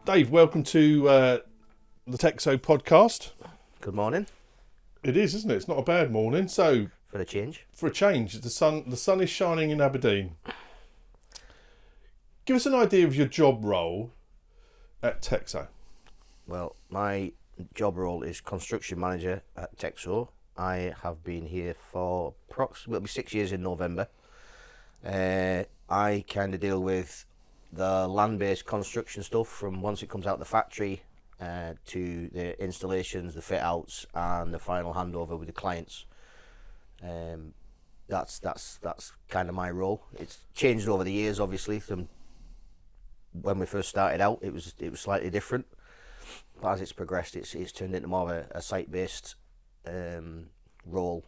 Dave, welcome to the TEXO podcast. Good morning. It is, isn't it? It's not a bad morning. So, For a change. the sun is shining in Aberdeen. Give us an idea of your job role at TEXO. Well, my job role is construction manager at TEXO. I have been here for approximately 6 years in November. I kind of deal with the land-based construction stuff from once it comes out of the factory to the installations, the fit-outs, and the final handover with the clients. That's kind of my role. It's changed over the years, obviously. From when we first started out, it was slightly different, but as it's progressed, it's turned into more of a site-based role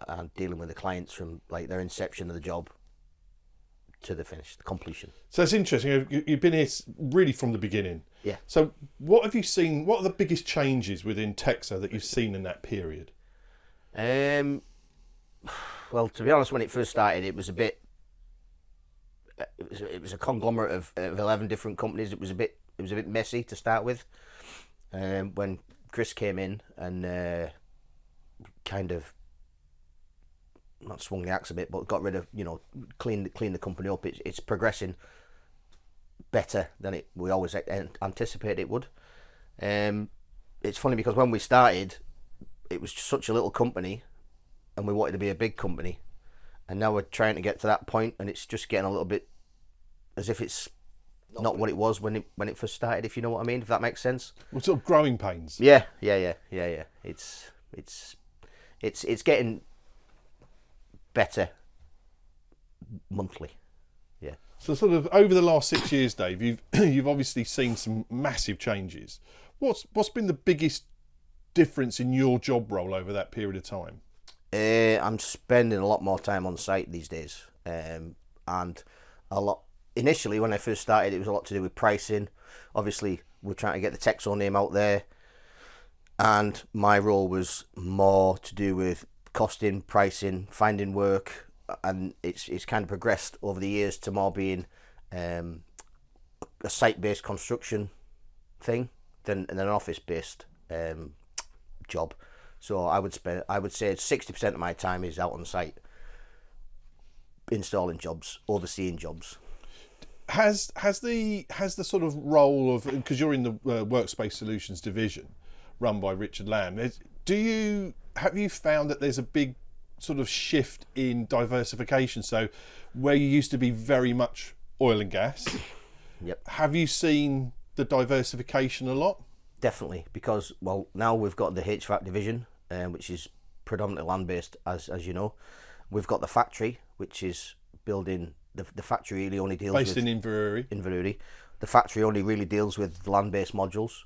and dealing with the clients from like their inception of the job to the finish, the completion. So it's interesting. You've been here really from the beginning. Yeah. So what have you seen? What are the biggest changes within TEXO that you've seen in that period? Well, to be honest, when it first started, it was a bit. It was a conglomerate of 11 different companies. It was a bit messy to start with. When Chris came in and kind of not swung the axe a bit, but got rid of, clean the company up. It's progressing better than we always anticipated it would. It's funny because when we started, it was such a little company, and we wanted to be a big company, and now we're trying to get to that point, and it's just getting a little bit as if it's not what it was when it first started. If you know what I mean, if that makes sense. Well, sort of growing pains. Yeah. It's getting better monthly. Yeah. So sort of over the last 6 years, Dave, you've obviously seen some massive changes. What's been the biggest difference in your job role over that period of time? I'm spending a lot more time on site these days, and a lot. Initially, when I first started, it was a lot to do with pricing. Obviously, we're trying to get the TEXO name out there, and my role was more to do with costing, pricing, finding work, and it's kind of progressed over the years to more being a site-based construction thing than an office-based job. So I would say 60% of my time is out on site, installing jobs, overseeing jobs. Has the sort of role of, because you're in the Workspace Solutions division run by Richard Lamb, have you found that there's a big sort of shift in diversification? So where you used to be very much oil and gas, Yep. have you seen the diversification a lot? Definitely, because now we've got the HVAC division, which is predominantly land-based, as you know. We've got the factory, which is building. The factory really only deals based with... in Inverurie. The factory only really deals with land-based modules,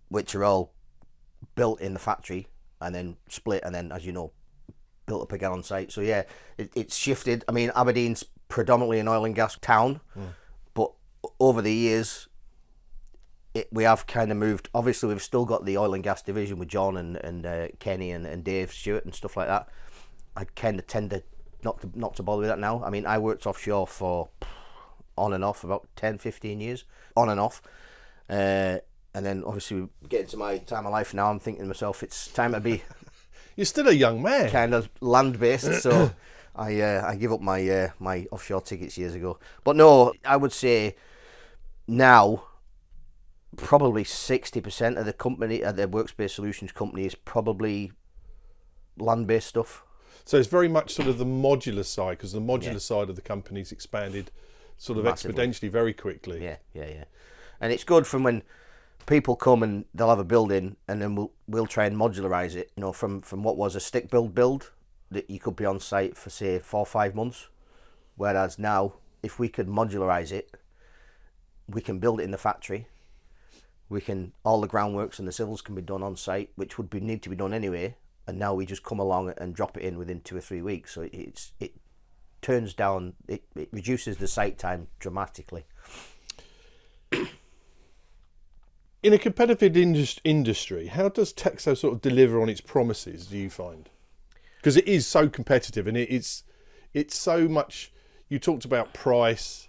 which are all built in the factory and then split and then, as you know, built up again on site. So yeah, it's shifted. I mean, Aberdeen's predominantly an oil and gas town, but over the years, we have kind of moved. Obviously, we've still got the oil and gas division with John and Kenny and Dave Stewart and stuff like that. I kind of tend to not to bother with that now. I mean, I worked offshore for on and off about 10-15 years, on and off. And then obviously getting to my time of life now, I'm thinking to myself, it's time to be... You're still a young man. Kind of land-based, so I give up my my offshore tickets years ago. But no, I would say now probably 60% of the company, the Workspace Solutions company, is probably land-based stuff. So it's very much sort of the modular side, because the modular side of the company's expanded sort of Massively. exponentially very quickly. Yeah. And it's good from when people come and they'll have a building, and then we'll try and modularize it. From what was a stick build that you could be on site for say 4 or 5 months, whereas now if we could modularize it, we can build it in the factory. All the groundworks and the civils can be done on site, which would need to be done anyway. And now we just come along and drop it in within 2 or 3 weeks. So it turns down, it reduces the site time dramatically. In a competitive industry, how does TEXO sort of deliver on its promises, do you find? Because it is so competitive, and it's so much. You talked about price.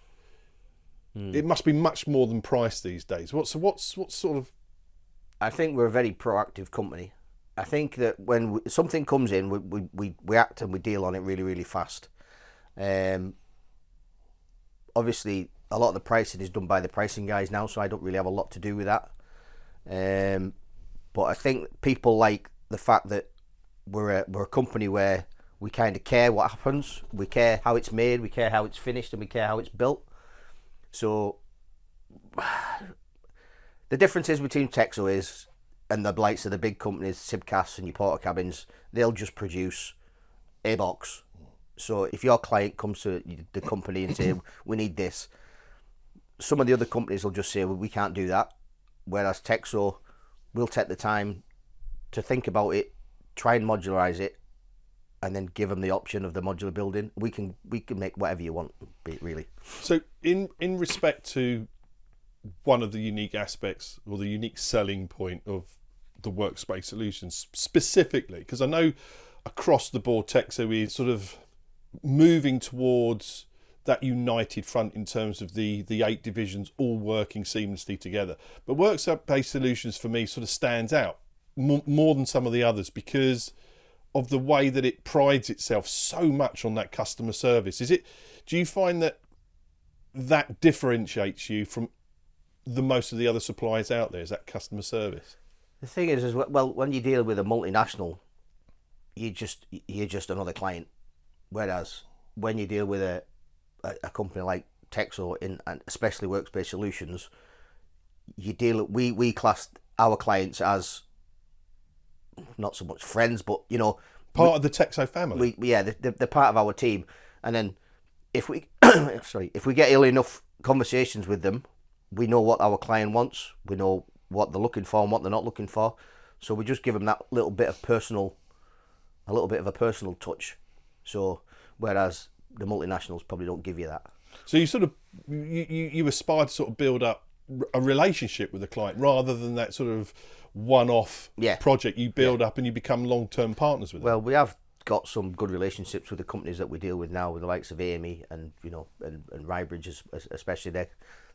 It must be much more than price these days. What's sort of... I think we're a very proactive company. I think that when something comes in, we act and we deal on it really, really fast. Obviously, a lot of the pricing is done by the pricing guys now, so I don't really have a lot to do with that. But I think people like the fact that we're a company where we kind of care what happens. We care how it's made, we care how it's finished, and we care how it's built. So the differences between TEXO is, and the likes of the big companies, Sibcas and your porter cabins, they'll just produce a box. So if your client comes to the company and say, we need this, some of the other companies will just say, well, we can't do that. Whereas TEXO will take the time to think about it, try and modularize it, and then give them the option of the modular building. We can make whatever you want, really. So in respect to one of the unique aspects or the unique selling point of the Workspace Solutions specifically, because I know across the board TEXO is sort of moving towards that united front in terms of the 8 divisions all working seamlessly together. But Workspace Solutions for me sort of stands out more than some of the others because of the way that it prides itself so much on that customer service. Do you find that differentiates you from the most of the other suppliers out there? Is that customer service? The thing is well, when you deal with a multinational, you're just another client. Whereas when you deal with a company like TEXO, and especially Workspace Solutions, we class our clients as not so much friends, but part of the TEXO family. They're part of our team. And then if we if we get enough conversations with them, we know what our client wants, we know what they're looking for and what they're not looking for. So we just give them that little bit of a personal touch. So whereas the multinationals probably don't give you that. So you sort of you aspire to sort of build up a relationship with the client rather than that sort of one-off project you build up and you become long-term partners with them. Well, we have got some good relationships with the companies that we deal with now, with the likes of AME and and Rybridge especially.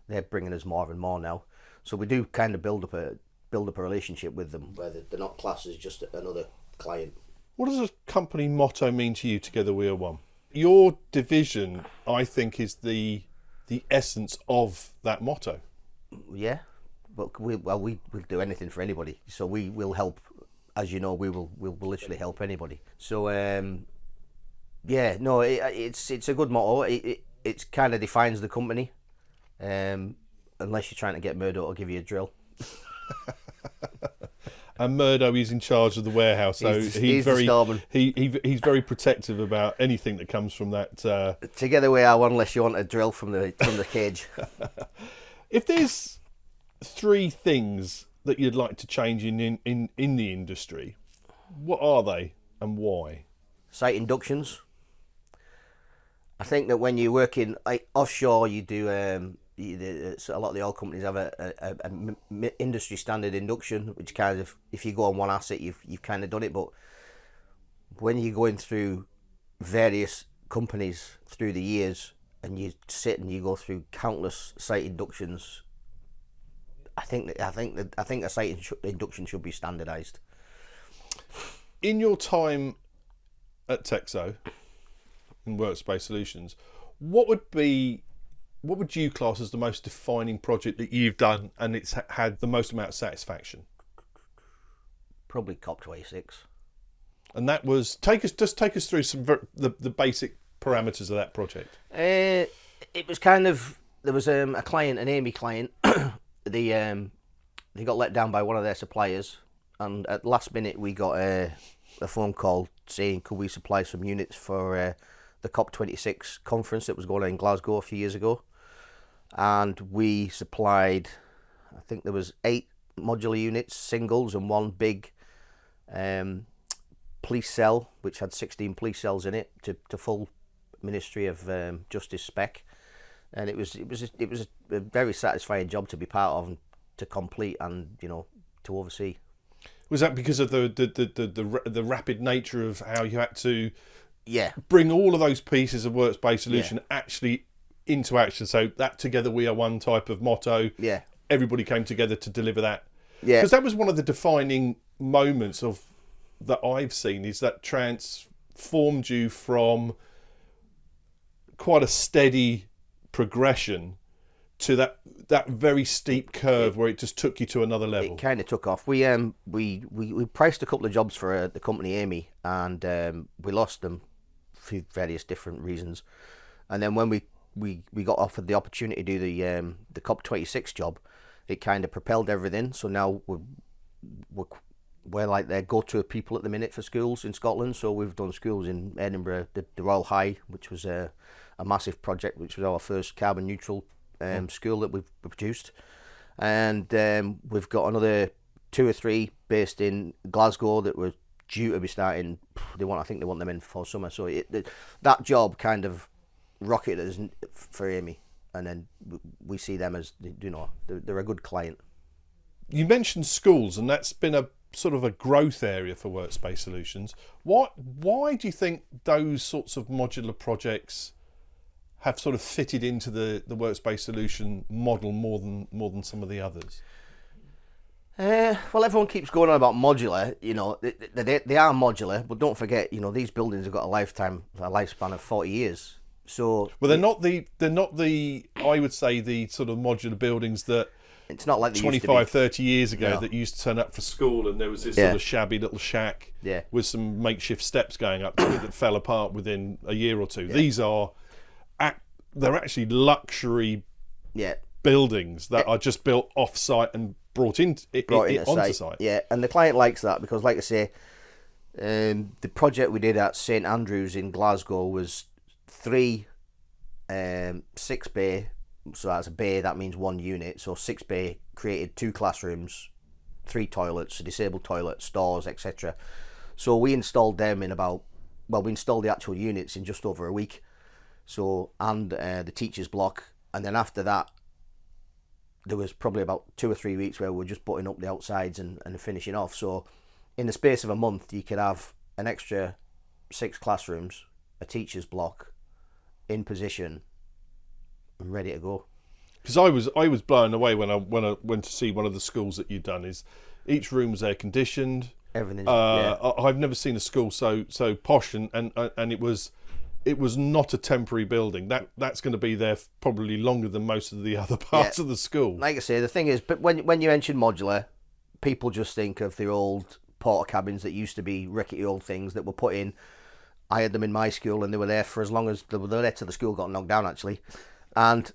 They're bringing us more and more now. So we do kind of build up a relationship with them where they're not classed as just another client. What does a company motto mean to you, Together We Are One? Your division, I think, is the essence of that motto. Yeah, but we'll do anything for anybody. So we will help, as you know, we'll literally help anybody. So it's a good motto. It kind of defines the company. Unless you're trying to get Murdo to give you a drill. And Murdo is in charge of the warehouse, so he's very protective about anything that comes from that. Together we are one, unless you want a drill from the cage. If there's 3 things that you'd like to change in the industry, what are they and why? Site inductions. I think that when you're working offshore, you do a lot of the oil companies have a industry standard induction, which kind of, if you go on one asset, you've kind of done it. But when you're going through various companies through the years and you sit and you go through countless site inductions, I think a site induction should be standardized. In your time at TEXO and Workspace Solutions, what would you class as the most defining project that you've done and it's had the most amount of satisfaction? Probably COP26. And that was take us through some the basic parameters of that project. It was kind of, there was a client, an AME client. They got let down by one of their suppliers, and at the last minute we got a phone call saying could we supply some units for the COP26 conference that was going on in Glasgow a few years ago. And we supplied, I think there was 8 modular units, singles, and 1 big police cell, which had 16 police cells in it, to full Ministry of Justice spec. And it was a very satisfying job to be part of and to complete and to oversee. Was that because of the rapid nature of how you had to Yeah. bring all of those pieces of Workspace Solution actually into action. So that together we are one type of motto. Yeah. Everybody came together to deliver that. Yeah. Because that was one of the defining moments of that I've seen, is that transformed you from quite a steady progression to that very steep curve where it just took you to another level. It kind of took off. We priced a couple of jobs for the company Amy, and we lost them for various different reasons. And then when we got offered the opportunity to do the COP26 job, it kind of propelled everything. So now we're like their go-to people at the minute for schools in Scotland. So we've done schools in Edinburgh, the Royal High, which was a massive project, which was our first carbon neutral school that we've produced. And we've got another 2 or 3 based in Glasgow that were due to be starting. I think they want them in for summer. So that job kind of rocketed us for Amy. And then we see them as, they're a good client. You mentioned schools, and that's been a sort of a growth area for Workspace Solutions. Why do you think those sorts of modular projects have sort of fitted into the Workspace Solution model more than some of the others? Well, everyone keeps going on about modular. They are modular, but don't forget, these buildings have got a lifespan of 40 years. So, well, they're not the I would say the sort of modular buildings that it's not like 25, 30 years ago that used to turn up for school, and there was this sort of shabby little shack with some makeshift steps going up to it that fell apart within a year or two. Yeah. These are they're actually luxury buildings that are just built off-site and brought onto site. Yeah, and the client likes that because, like I say, the project we did at St Andrews in Glasgow was 3 6-bay, so that's a bay, that means 1 unit, so 6-bay created 2 classrooms, 3 toilets, a disabled toilet, stores, etc. So we installed them we installed the actual units in just over a week. So, and the teacher's block, and then after that there was probably about 2 or 3 weeks where we were just putting up the outsides and finishing off. So in the space of a month you could have an extra 6 classrooms, a teacher's block in position and ready to go. Because I was blown away when I went to see one of the schools that you'd done. Is each room was air conditioned. Everything's I've never seen a school so posh, and it was not a temporary building. That's going to be there probably longer than most of the other parts of the school. Like I say, the thing is, but when you mention modular, people just think of the old porta cabins that used to be rickety old things that were put in. I had them in my school, and they were there for as long as they were there till the school got knocked down, actually. And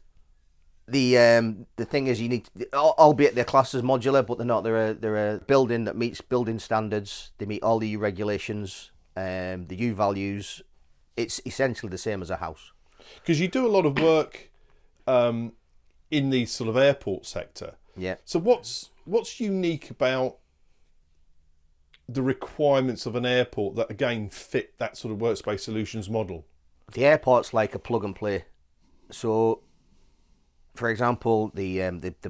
the thing is, you need to, albeit they're classed as modular, but they're not. They're a building that meets building standards. They meet all the U regulations, the U values. It's essentially the same as a house. Because you do a lot of work in the sort of airport sector. Yeah. So what's unique about the requirements of an airport that again fit that sort of Workspace Solutions model? The airport's like a plug and play. So, for example, the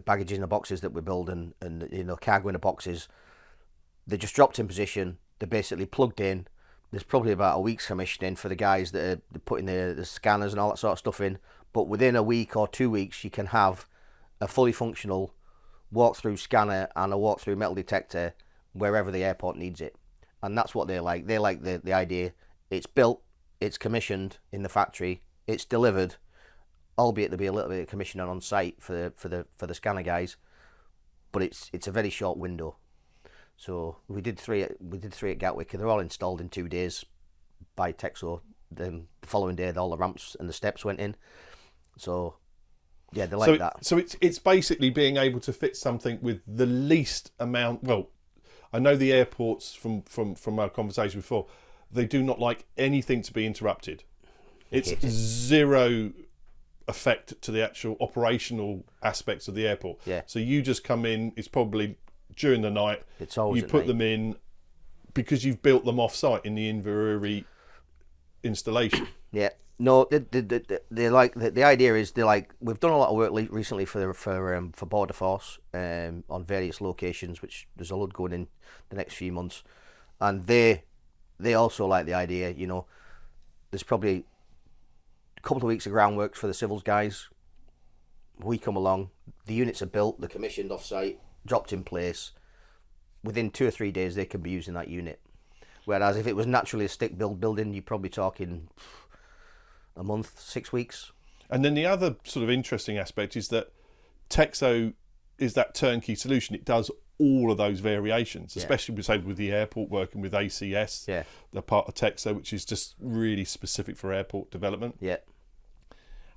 baggage in the boxes that we build and cargo in the boxes, they're just dropped in position. They're basically plugged in. There's probably about a week's commissioning for the guys that are putting the scanners and all that sort of stuff in. But within a week or 2 weeks, you can have a fully functional walk-through scanner and a walk-through metal detector wherever the airport needs it. And that's what they like. They like the idea. It's built, it's commissioned in the factory, it's delivered, albeit there'll be a little bit of commissioning on site for the scanner guys, but it's a very short window. So we did three at Gatwick. They're all installed in 2 days by TEXO. Then the following day, all the ramps and the steps went in. So yeah, they like that. So it's basically being able to fit something with the least amount. Well, I know the airports from our conversation before, they do not like anything to be interrupted. It's zero effect to the actual operational aspects of the airport. Yeah. So you just come in. It's probably during the night. It's always you put them in because you've built them off site in the Inverurie installation. Yeah. No, they like the idea is they like, we've done a lot of work recently for Border Force on various locations, which there's a lot going in the next few months, and they also like the idea. There's probably couple of weeks of groundwork for the civils guys. We come along, the units are built, they're commissioned off-site, dropped in place. Within 2 or 3 days, they can be using that unit. Whereas if it was naturally a stick-built building, you're probably talking a month, 6 weeks. And then the other sort of interesting aspect is that TEXO is that turnkey solution. It does all of those variations, especially say with the airport, working with ACS, the part of TEXO, which is just really specific for airport development. Yeah.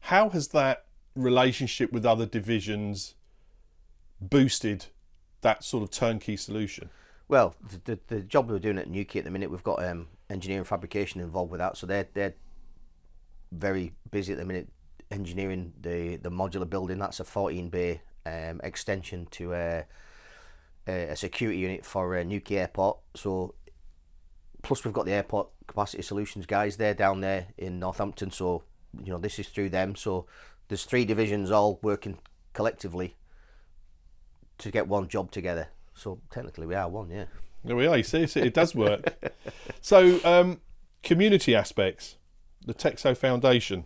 How has that relationship with other divisions boosted that sort of turnkey solution? Well, the job we're doing at Newquay at the minute, we've got engineering fabrication involved with that, so they're very busy at the minute engineering the modular building. That's a 14-bay extension to a security unit for Newquay Airport. So, plus we've got the airport capacity solutions guys. They're down there in Northampton, so this is through them. So there's 3 divisions all working collectively to get one job together. So technically we are one, yeah. There we are. You see, it does work. So community aspects, the TEXO Foundation.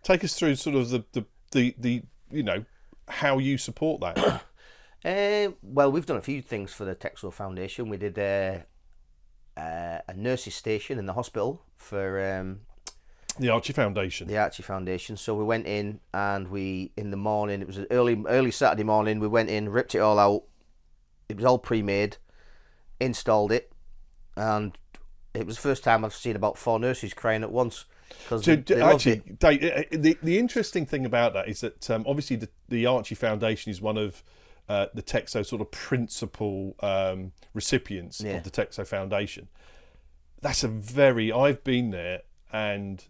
Take us through sort of the how you support that. Well, we've done a few things for the TEXO Foundation. We did a nurses station in the hospital for the Archie Foundation. The Archie Foundation. So we went in and in the morning, it was an early Saturday morning, we went in, ripped it all out. It was all pre-made, installed it, and it was the first time I've seen about 4 nurses crying at once. Actually, Dave, the interesting thing about that is that obviously the Archie Foundation is one of the TEXO sort of principal recipients of the TEXO Foundation. I've been there, and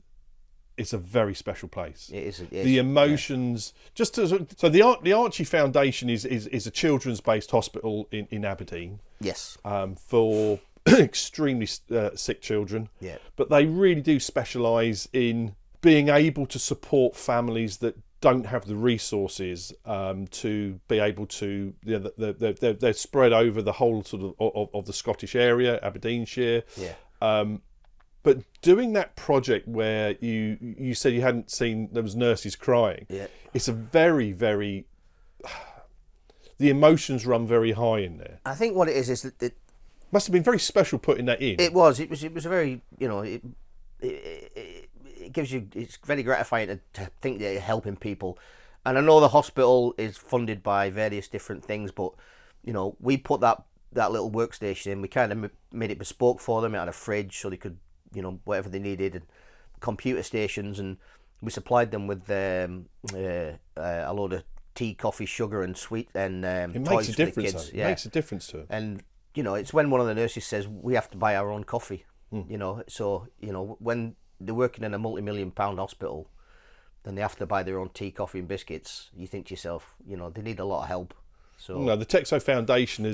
it's a very special place. It is. The emotions, so the Archie Foundation is a children's based hospital in Aberdeen. Yes. For extremely sick children. Yeah. But they really do specialise in being able to support families that don't have the resources to be able to. They're spread over the whole sort of the Scottish area, Aberdeenshire. Yeah. But doing that project where you said you hadn't seen, there was nurses crying. Yeah. It's a very, very, the emotions run very high in there. I think what it is that it must have been very special putting that in. It was a very, it gives you, it's very gratifying to think that you're helping people. And I know the hospital is funded by various different things, but we put that little workstation in. We kind of made it bespoke for them. It had a fridge so they could, whatever they needed, and computer stations, and we supplied them with a load of tea, coffee, sugar, and sweet and it toys makes a for the difference. kids. It makes a difference to them. And it's when one of the nurses says we have to buy our own coffee. So when they're working in a multi-million-pound hospital, then they have to buy their own tea, coffee, and biscuits. You think to yourself, they need a lot of help. So no, the TEXO Foundation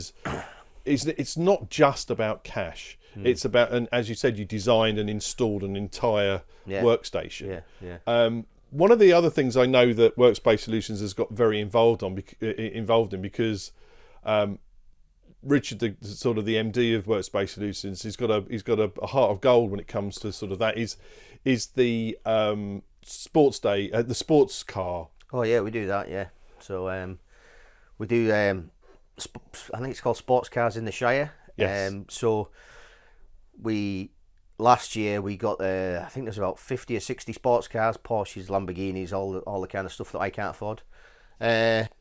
it's not just about cash. It's about, and as you said, you designed and installed an entire workstation. One of the other things I know that Workspace Solutions has got very involved in, because Richard, the MD of Workspace Solutions, he's got a heart of gold when it comes to sort of that. Is the sports day, the sports car. Oh yeah, we do that. Yeah, so we do. I think it's called sports cars in the Shire. Yes. So last year we got I think there's about 50 or 60 sports cars, Porsches, Lamborghinis, all the kind of stuff that I can't afford.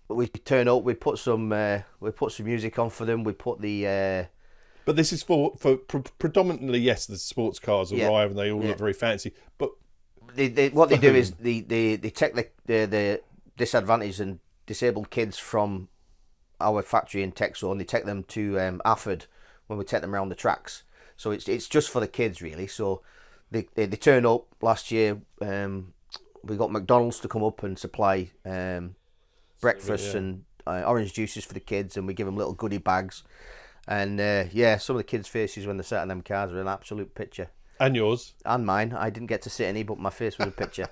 We turn up, we put some music on for them. We put the. But this is for predominantly, yes, the sports cars arrive and they all look very fancy. But what they do is they take the disadvantaged and disabled kids from our factory in TEXO, and they take them to Afford when we take them around the tracks. So it's just for the kids really. So they turn up. Last year we got McDonald's to come up and supply breakfast and orange juices for the kids, and we give them little goodie bags. And some of the kids' faces when they sat in them cars are an absolute picture. And yours. And mine. I didn't get to sit any, but my face was a picture.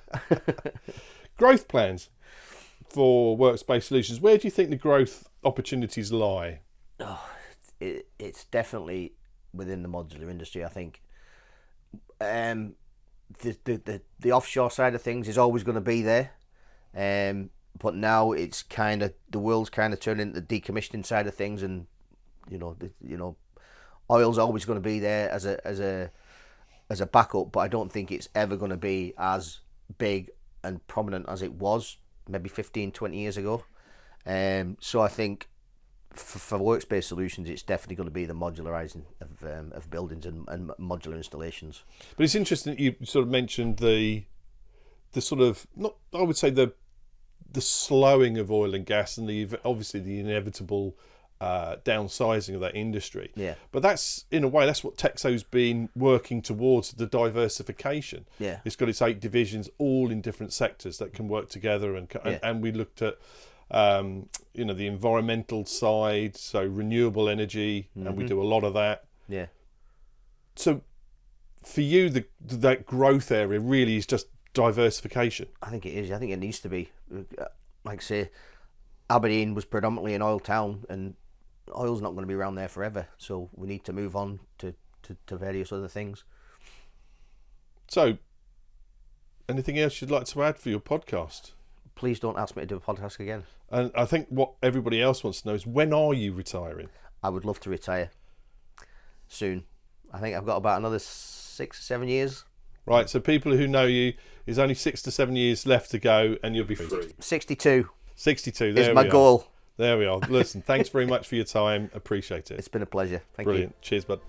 Growth plans for Workspace Solutions. Where do you think the growth opportunities lie? Oh, it's definitely within the modular industry, I think. the offshore side of things is always going to be there, but now it's kind of the world's kind of turning into the decommissioning side of things, and oil's always going to be there as a backup, but I don't think it's ever going to be as big and prominent as it was maybe 15, 20 years ago. So I think for Workspace Solutions, it's definitely going to be the modularizing of buildings and modular installations. But it's interesting that you sort of mentioned the sort of, not, I would say the slowing of oil and gas, and obviously the inevitable downsizing of that industry. Yeah. But that's, in a way, that's what TEXO's been working towards, the diversification. Yeah. It's got its 8 divisions, all in different sectors that can work together, and we looked at the environmental side, so renewable energy, and we do a lot of that. Yeah. So for you, that growth area really is just diversification. I think it is. I think it needs to be. Like I say, Aberdeen was predominantly an oil town, and oil's not going to be around there forever. So we need to move on to various other things. So, anything else you'd like to add for your podcast? Please don't ask me to do a podcast again. And I think what everybody else wants to know is, when are you retiring? I would love to retire soon. I think I've got about another 6 or 7 years. Right, so people who know you, there's only 6 to 7 years left to go, and you'll be free. 62. 62, there is my goal. There we are. Listen, thanks very much for your time. Appreciate it. It's been a pleasure. Thank you. Brilliant. Cheers, bud.